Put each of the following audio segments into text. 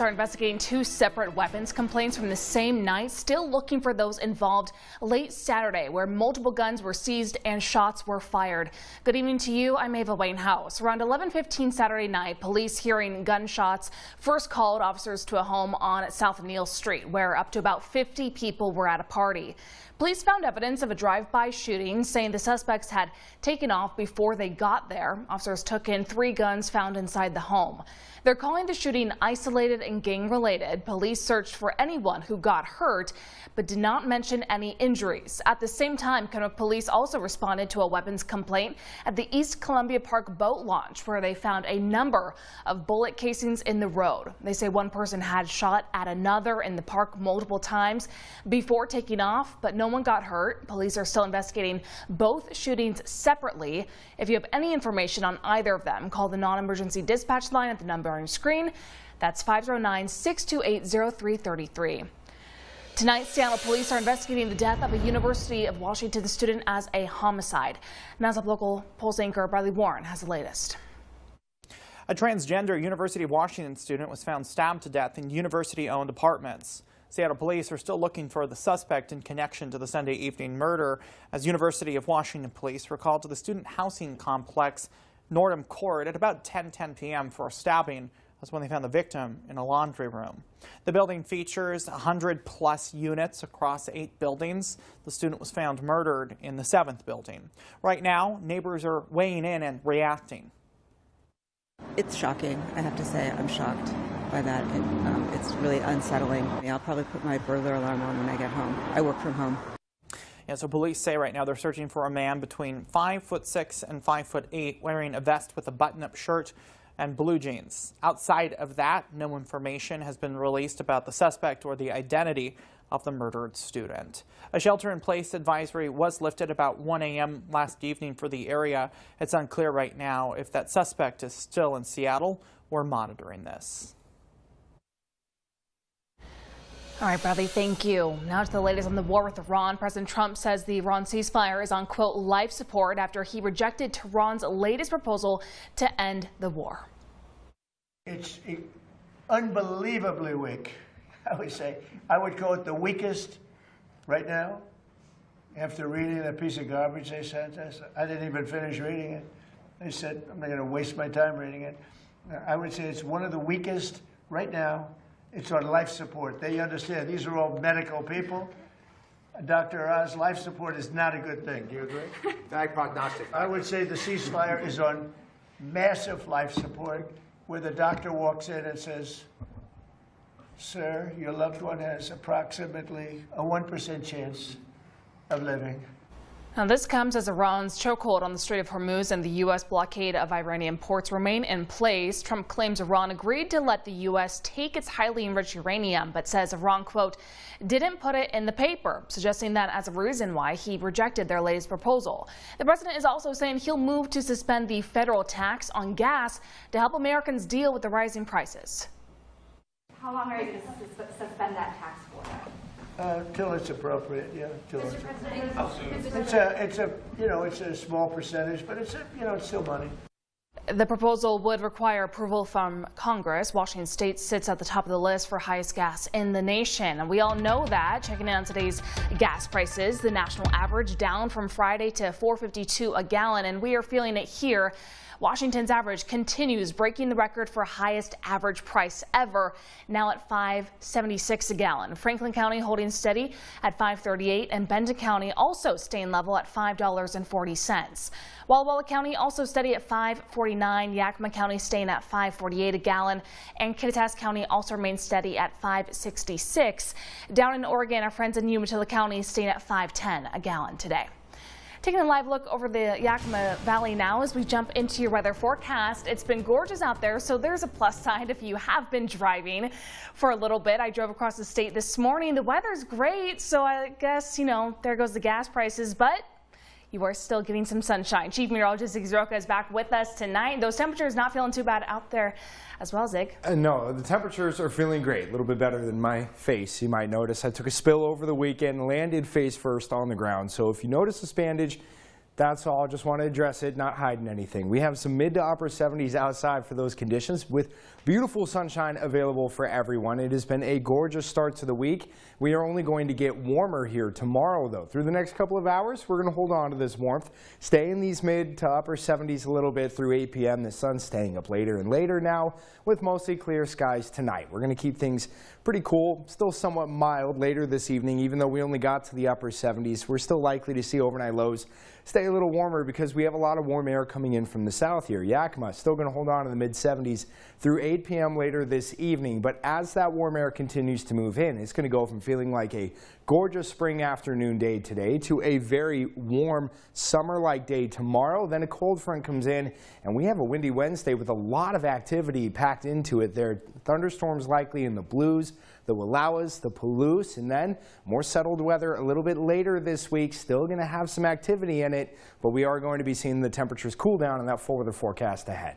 Are investigating two separate weapons complaints from the same night, still looking for those involved late Saturday, where multiple guns were seized and shots were fired. Good evening to you. I'm Ava Wainhouse. Around 11:15 Saturday night, police hearing gunshots first called officers to a home on South Neal Street, where up to about 50 people were at a party. Police found evidence of a drive-by shooting, saying the suspects had taken off before they got there. Officers took in 3 guns found inside the home. They're calling the shooting isolated and gang-related. Police searched for anyone who got hurt, but did not mention any injuries. At the same time, Yakima police also responded to a weapons complaint at the East Columbia Park boat launch, where they found a number of bullet casings in the road. They say one person had shot at another in the park multiple times before taking off, but no one got hurt. Police are still investigating both shootings separately. If you have any information on either of them, call the non-emergency dispatch line at the number on your screen. That's 509-628-0333. Tonight, Seattle police are investigating the death of a University of Washington student as a homicide. NonStop Local Pulse anchor Bradley Warren has the latest. A transgender University of Washington student was found stabbed to death in university-owned apartments. Seattle police are still looking for the suspect in connection to the Sunday evening murder, as University of Washington police were called to the student housing complex Northam Court at about 10:10 p.m. for a stabbing. That's when they found the victim in a laundry room. The building features 100+ units across 8 buildings. The student was found murdered in the 7th building. Right now, neighbors are weighing in and reacting. It's shocking, I have to say. I'm shocked by that. It's really unsettling. I'll probably put my burglar alarm on when I get home. I work from home. Yeah, so police say right now they're searching for a man between 5'6" and 5'8", wearing a vest with a button-up shirt and blue jeans. Outside of that, no information has been released about the suspect or the identity of the murdered student. A shelter-in-place advisory was lifted about 1 a.m. last evening for the area. It's unclear right now if that suspect is still in Seattle. We're monitoring this. All right, Bradley, thank you. Now to the latest on the war with Iran. President Trump says the Iran ceasefire is on, quote, life support after he rejected Tehran's latest proposal to end the war. It's unbelievably weak, I would say. I would call it the weakest right now. After reading that piece of garbage they sent us, I didn't even finish reading it. They said, I'm not going to waste my time reading it. I would say it's one of the weakest right now. It's on life support. They understand. These are all medical people. Dr. Oz, life support is not a good thing. Do you agree? Bad prognostic. I would say the ceasefire is on massive life support, where the doctor walks in and says, sir, your loved one has approximately a 1% chance of living. Now, this comes as Iran's chokehold on the Strait of Hormuz and the U.S. blockade of Iranian ports remain in place. Trump claims Iran agreed to let the U.S. take its highly enriched uranium, but says Iran, quote, didn't put it in the paper, suggesting that as a reason why he rejected their latest proposal. The president is also saying he'll move to suspend the federal tax on gas to help Americans deal with the rising prices. How long are you going to suspend that tax for? Till it's appropriate, yeah. Till it's a small percentage, but it's still money. The proposal would require approval from Congress. Washington state sits at the top of the list for highest gas in the nation. And we all know that. Checking in on today's gas prices, the national average down from Friday to $4.52 a gallon, and we are feeling it here. Washington's average continues breaking the record for highest average price ever, now at $5.76 a gallon. Franklin County holding steady at $5.38, and Benton County also staying level at $5.40. Walla Walla County also steady at $5.49, Yakima County staying at $5.48 a gallon, and Kittitas County also remains steady at $5.66. Down in Oregon, our friends in Umatilla County staying at $5.10 a gallon today. Taking a live look over the Yakima Valley now as we jump into your weather forecast. It's been gorgeous out there, so there's a plus side if you have been driving for a little bit. I drove across the state this morning. The weather's great, so I guess, there goes the gas prices, but you are still getting some sunshine. Chief Meteorologist Zig Zroka is back with us tonight. Those temperatures not feeling too bad out there as well, Zig. No, the temperatures are feeling great. A little bit better than my face, you might notice. I took a spill over the weekend, landed face first on the ground. So if you notice the spandage, That's all. Just want to address it, not hiding anything. We have some mid to upper 70s outside for those conditions with beautiful sunshine available for everyone. It has been a gorgeous start to the week. We are only going to get warmer here tomorrow, though. Through the next couple of hours, we're going to hold on to this warmth. Stay in these mid to upper 70s a little bit through 8 p.m. The sun's staying up later and later now with mostly clear skies tonight. We're going to keep things pretty cool, still somewhat mild later this evening. Even though we only got to the upper 70s, we're still likely to see overnight lows stay a little warmer because we have a lot of warm air coming in from the south here. Yakima still going to hold on to the mid 70s through 8 p.m. later this evening. But as that warm air continues to move in, it's going to go from feeling like a gorgeous spring afternoon day today to a very warm summer-like day tomorrow. Then a cold front comes in and we have a windy Wednesday with a lot of activity packed into it. There are thunderstorms likely in the Blues, the Wallowas, the Palouse, and then more settled weather a little bit later this week. Still going to have some activity in it, but we are going to be seeing the temperatures cool down in that full weather forecast ahead.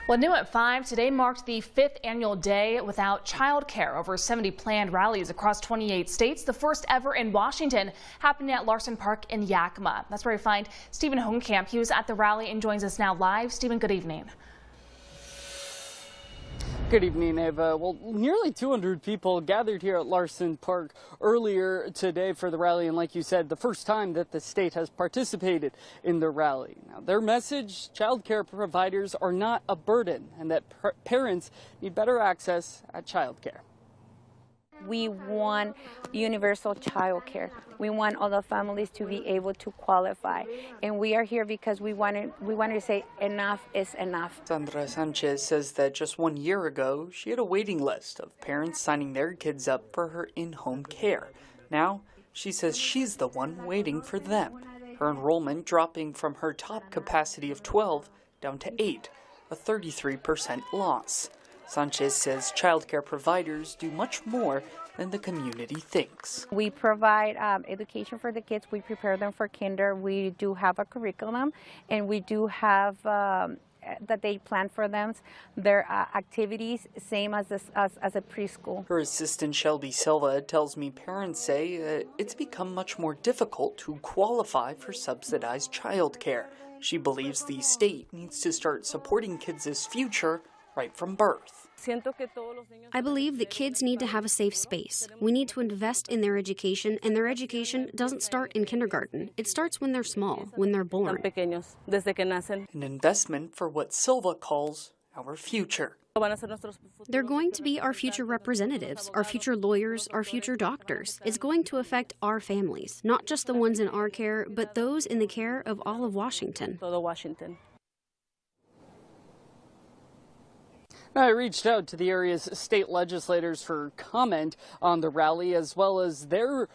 Well, new at 5, today marked the 5th annual day without childcare. Over 70 planned rallies across 28 states, the first ever in Washington, happening at Larson Park in Yakima. That's where we find Stephen Hogenkamp. He was at the rally and joins us now live. Stephen, good evening. Good evening, Ava. Well, nearly 200 people gathered here at Larson Park earlier today for the rally, and like you said, the first time that the state has participated in the rally. Now, their message, child care providers are not a burden, and that parents need better access at child care. We want universal child care. We want all the families to be able to qualify. And we are here because we wanted to say enough is enough. Sandra Sanchez says that just 1 year ago, she had a waiting list of parents signing their kids up for her in-home care. Now, she says she's the one waiting for them. Her enrollment dropping from her top capacity of 12 down to 8, a 33% loss. Sanchez says childcare providers do much more than the community thinks. We provide education for the kids. We prepare them for kinder. We do have a curriculum, and we do have that they plan for them their activities, same as a preschool. Her assistant Shelby Silva tells me parents say that it's become much more difficult to qualify for subsidized childcare. She believes the state needs to start supporting kids' future right from birth. I believe that kids need to have a safe space. We need to invest in their education, and their education doesn't start in kindergarten. It starts when they're small, when they're born. An investment for what Silva calls our future. They're going to be our future representatives, our future lawyers, our future doctors. It's going to affect our families, not just the ones in our care, but those in the care of all of Washington. I reached out to the area's state legislators for comment on the rally, as well as their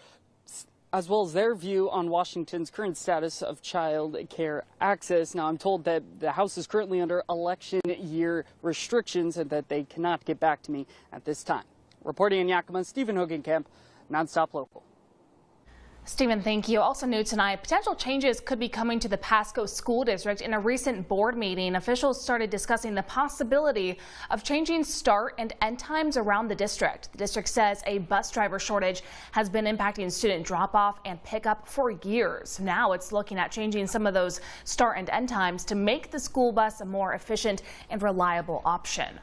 view on Washington's current status of child care access. Now, I'm told that the House is currently under election year restrictions and that they cannot get back to me at this time. Reporting in Yakima, Stephen Hogenkamp, NonStop Local. Stephen, thank you. Also new tonight, potential changes could be coming to the Pasco School District. In a recent board meeting, officials started discussing the possibility of changing start and end times around the district. The district says a bus driver shortage has been impacting student drop-off and pickup for years. Now it's looking at changing some of those start and end times to make the school bus a more efficient and reliable option.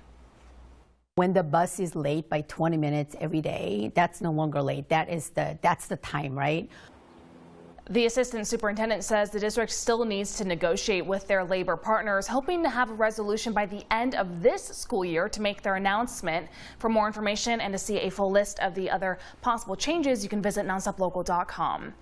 When the bus is late by 20 minutes every day, that's no longer late. That's the time, right? The assistant superintendent says the district still needs to negotiate with their labor partners, hoping to have a resolution by the end of this school year to make their announcement. For more information and to see a full list of the other possible changes, you can visit nonstoplocal.com.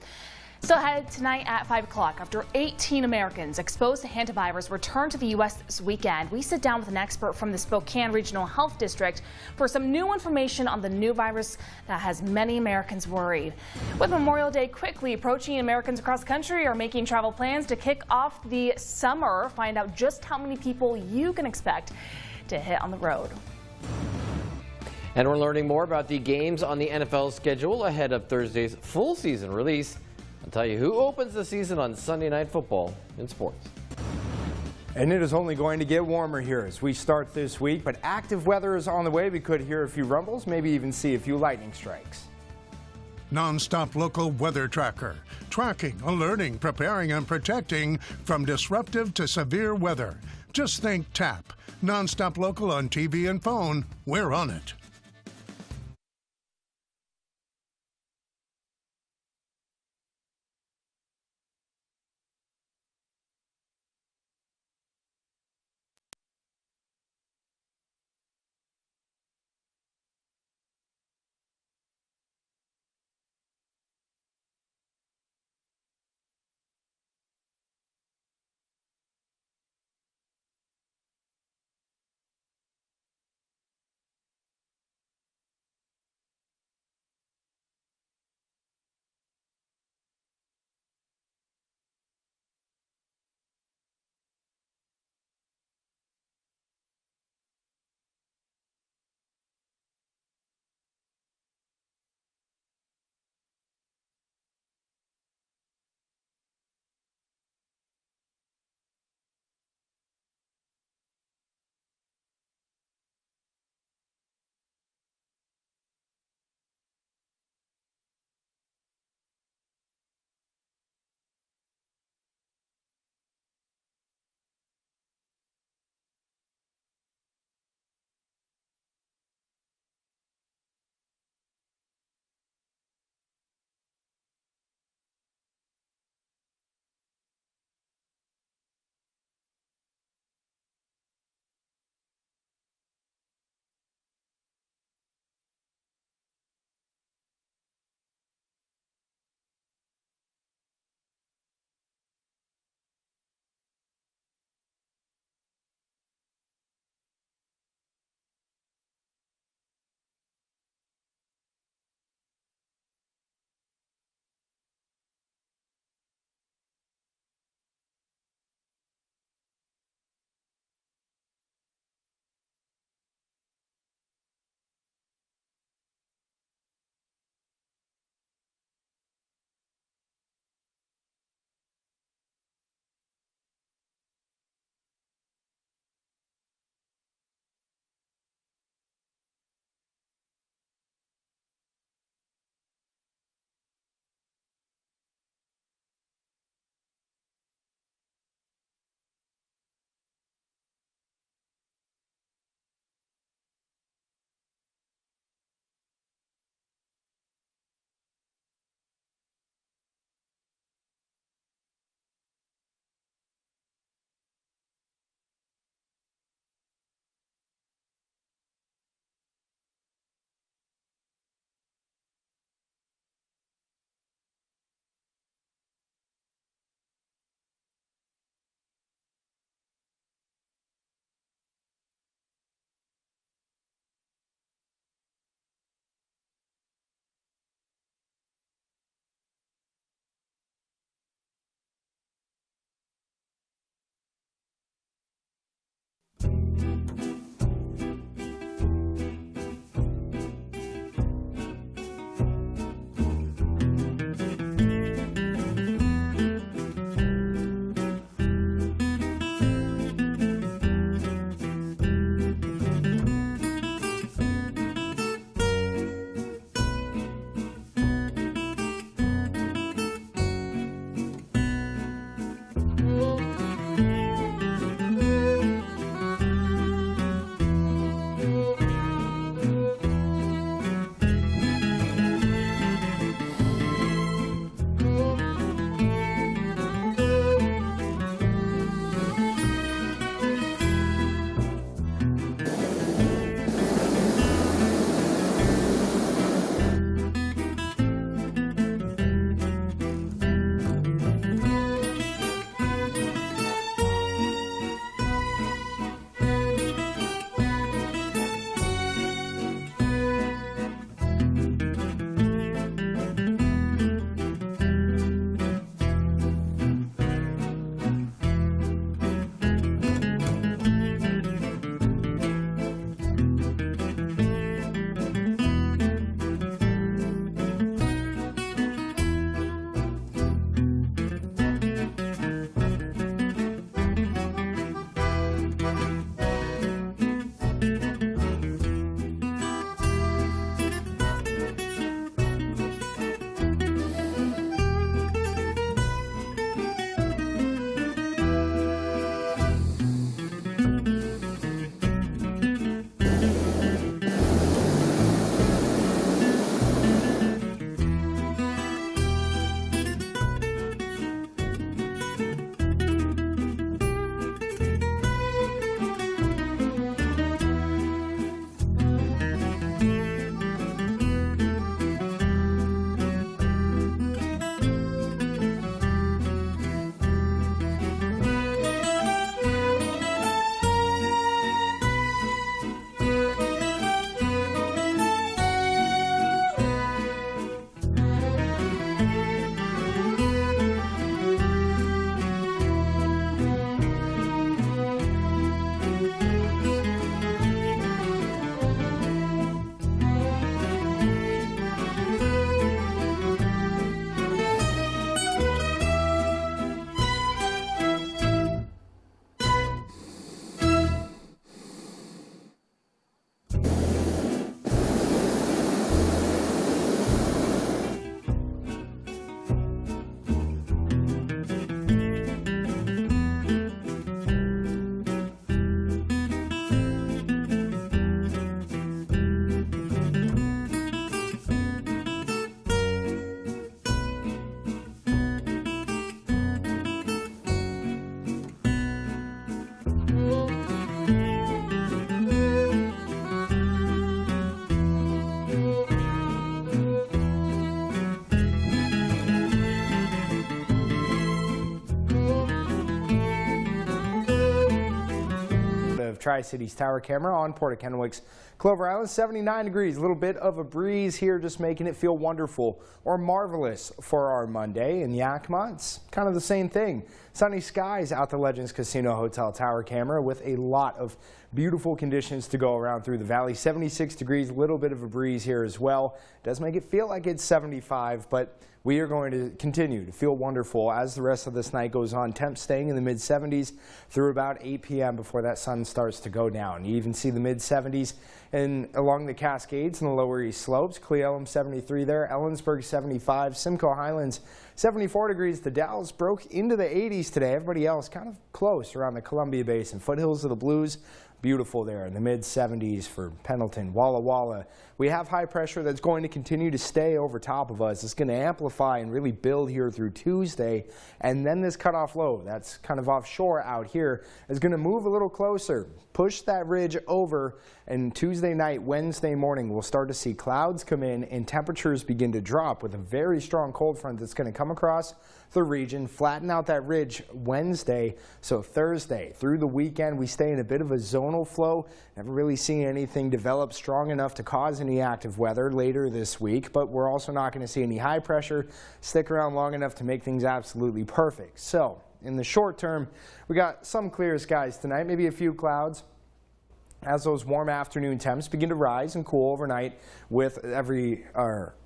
Still ahead tonight at 5 o'clock, after 18 Americans exposed to hantavirus returned to the U.S. this weekend, we sit down with an expert from the Spokane Regional Health District for some new information on the new virus that has many Americans worried. With Memorial Day quickly approaching, Americans across the country are making travel plans to kick off the summer. Find out just how many people you can expect to hit on the road. And we're learning more about the games on the NFL schedule ahead of Thursday's full season release. I'll tell you who opens the season on Sunday Night Football in sports. And it is only going to get warmer here as we start this week, but active weather is on the way. We could hear a few rumbles, maybe even see a few lightning strikes. NonStop Local Weather Tracker. Tracking, alerting, preparing, and protecting from disruptive to severe weather. Just think TAP. NonStop Local on TV and phone. We're on it. Tri-Cities Tower camera on Port of Kennewick's Clover Island. 79 degrees, a little bit of a breeze here, just making it feel wonderful or marvelous for our Monday. In Yakima, it's kind of the same thing. Sunny skies out the Legends Casino Hotel Tower camera with a lot of beautiful conditions to go around through the valley. 76 degrees, a little bit of a breeze here as well. Does make it feel like it's 75, but we are going to continue to feel wonderful as the rest of this night goes on. Temps staying in the mid-70s through about 8 p.m. before that sun starts to go down. You even see the mid-70s along the Cascades and the lower east slopes. Cle Elum 73 there, Ellensburg 75, Simcoe Highlands 74 degrees. The Dalles broke into the 80s today. Everybody else kind of close around the Columbia Basin. Foothills of the Blues, beautiful there in the mid-70s for Pendleton, Walla Walla. We have high pressure that's going to continue to stay over top of us. It's going to amplify and really build here through Tuesday. And then this cutoff low that's kind of offshore out here is going to move a little closer, push that ridge over, and Tuesday night, Wednesday morning, we'll start to see clouds come in and temperatures begin to drop with a very strong cold front that's going to come across the region, flatten out that ridge Wednesday. So Thursday through the weekend, we stay in a bit of a zonal flow. Never really seeing anything develop strong enough to cause any active weather later this week, but we're also not going to see any high pressure stick around long enough to make things absolutely perfect. So in the short term, we got some clear skies tonight, maybe a few clouds, as those warm afternoon temps begin to rise and cool overnight with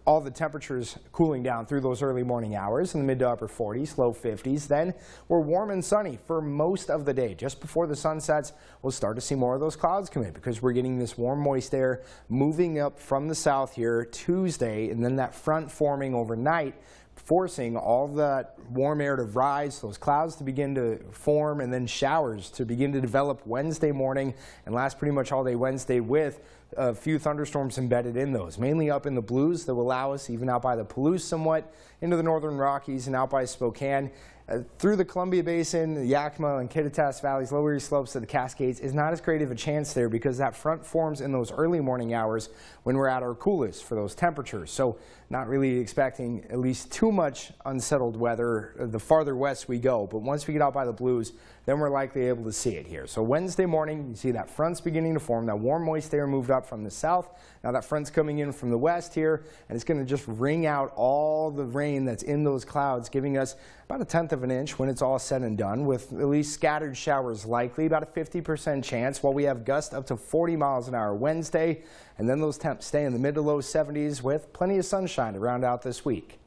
all the temperatures cooling down through those early morning hours in the mid to upper 40s, low 50s. Then we're warm and sunny for most of the day. Just before the sun sets, we'll start to see more of those clouds come in because we're getting this warm, moist air moving up from the south here Tuesday, and then that front forming overnight, forcing all that warm air to rise, those clouds to begin to form, and then showers to begin to develop Wednesday morning and last pretty much all day Wednesday with a few thunderstorms embedded in those, mainly up in the Blues that will allow us even out by the Palouse somewhat into the northern Rockies and out by Spokane. Through the Columbia Basin, the Yakima and Kittitas Valleys, lower east slopes of the Cascades is not as great of a chance there because that front forms in those early morning hours when we're at our coolest for those temperatures. So not really expecting at least too much unsettled weather the farther west we go. But once we get out by the Blues, then we're likely able to see it here. So Wednesday morning, you see that front's beginning to form. That warm, moist air moved up from the south. Now that front's coming in from the west here, and it's going to just wring out all the rain that's in those clouds, giving us about 1/10 of an inch when it's all said and done, with at least scattered showers likely, about a 50% chance, while we have gusts up to 40 miles an hour Wednesday, and then those temps stay in the mid to low 70s with plenty of sunshine to round out this week.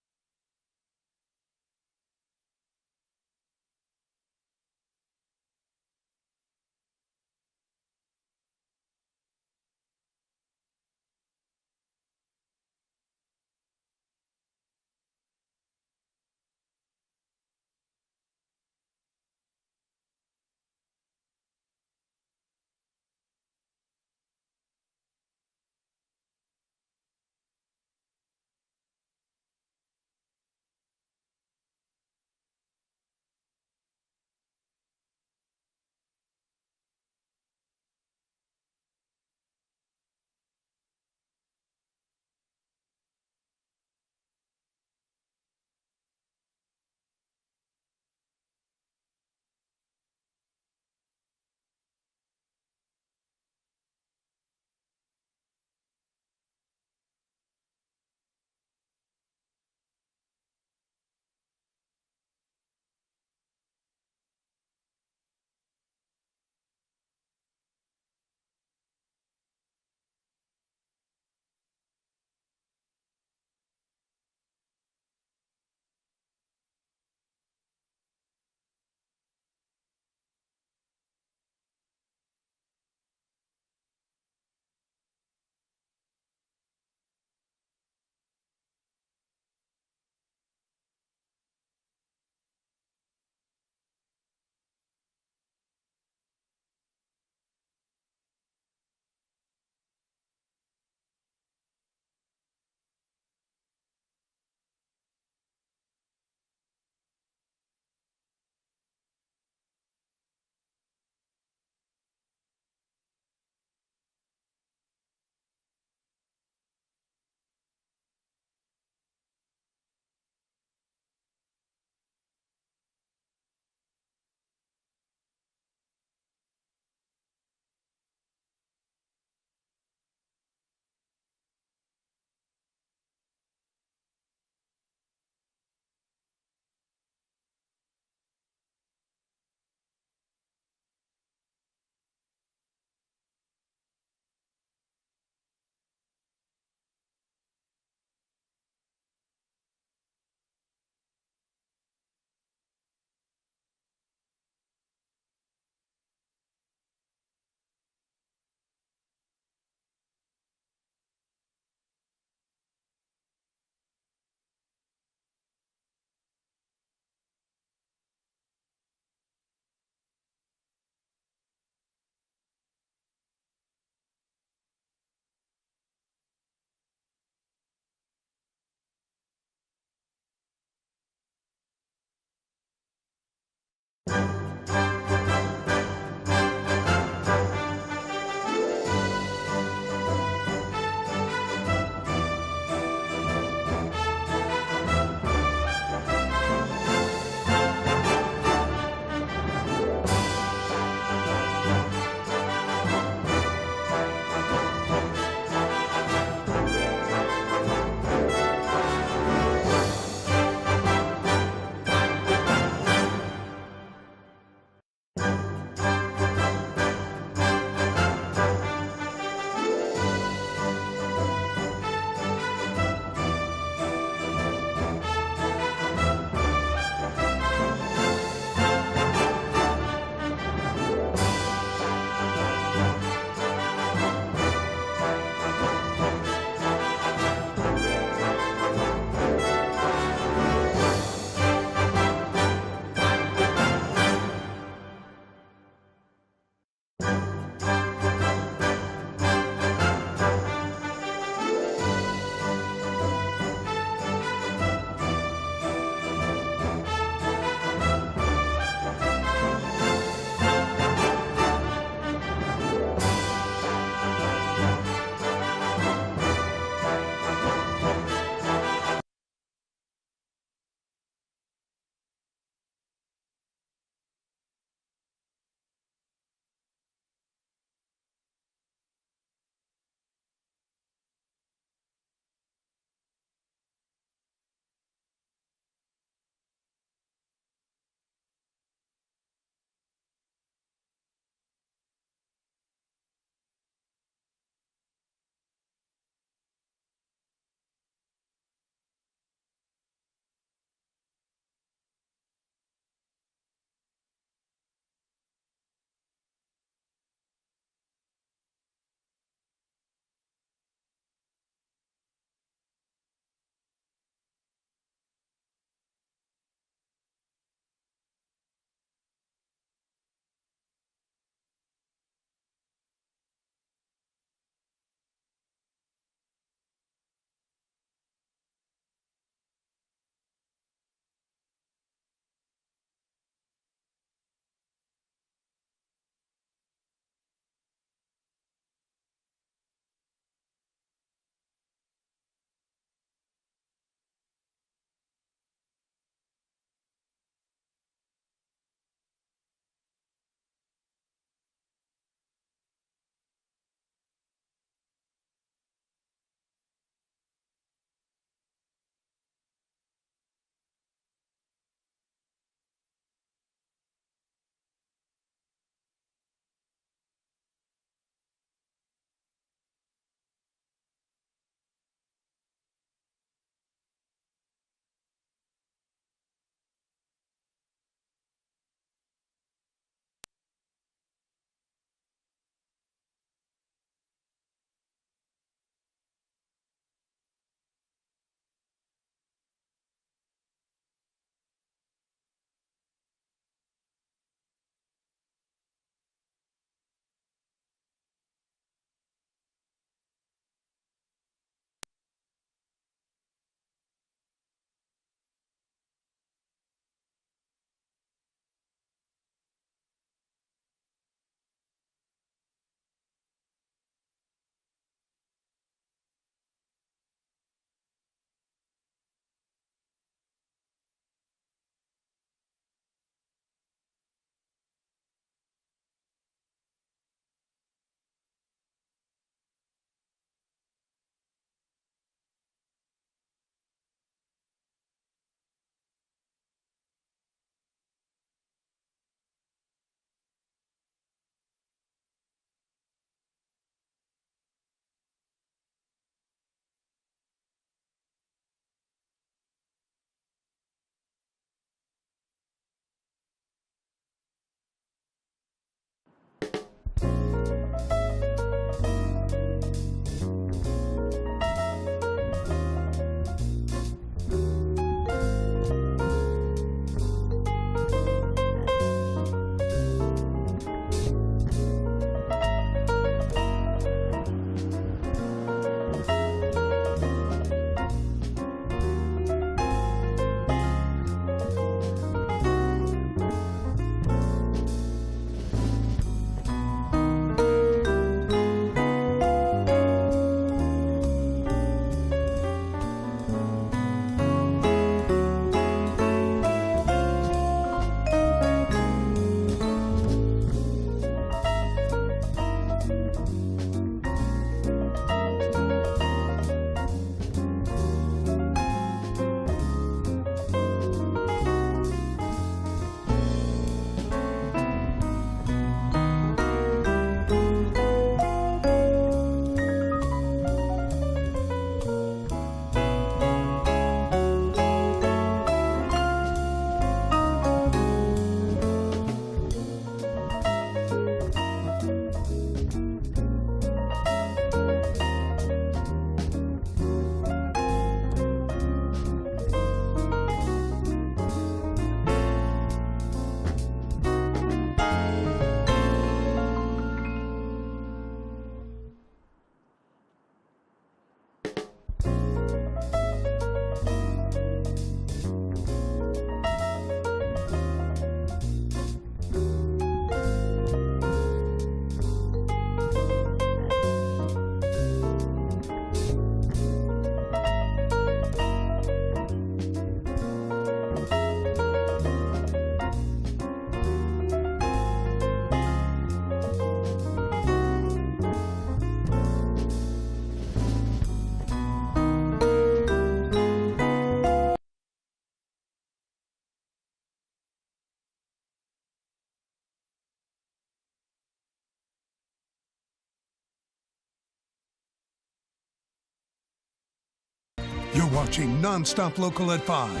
watching NonStop Local at 5.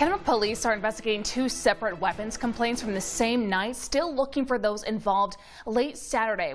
Yakima police are investigating 2 separate weapons complaints from the same night, still looking for those involved late Saturday.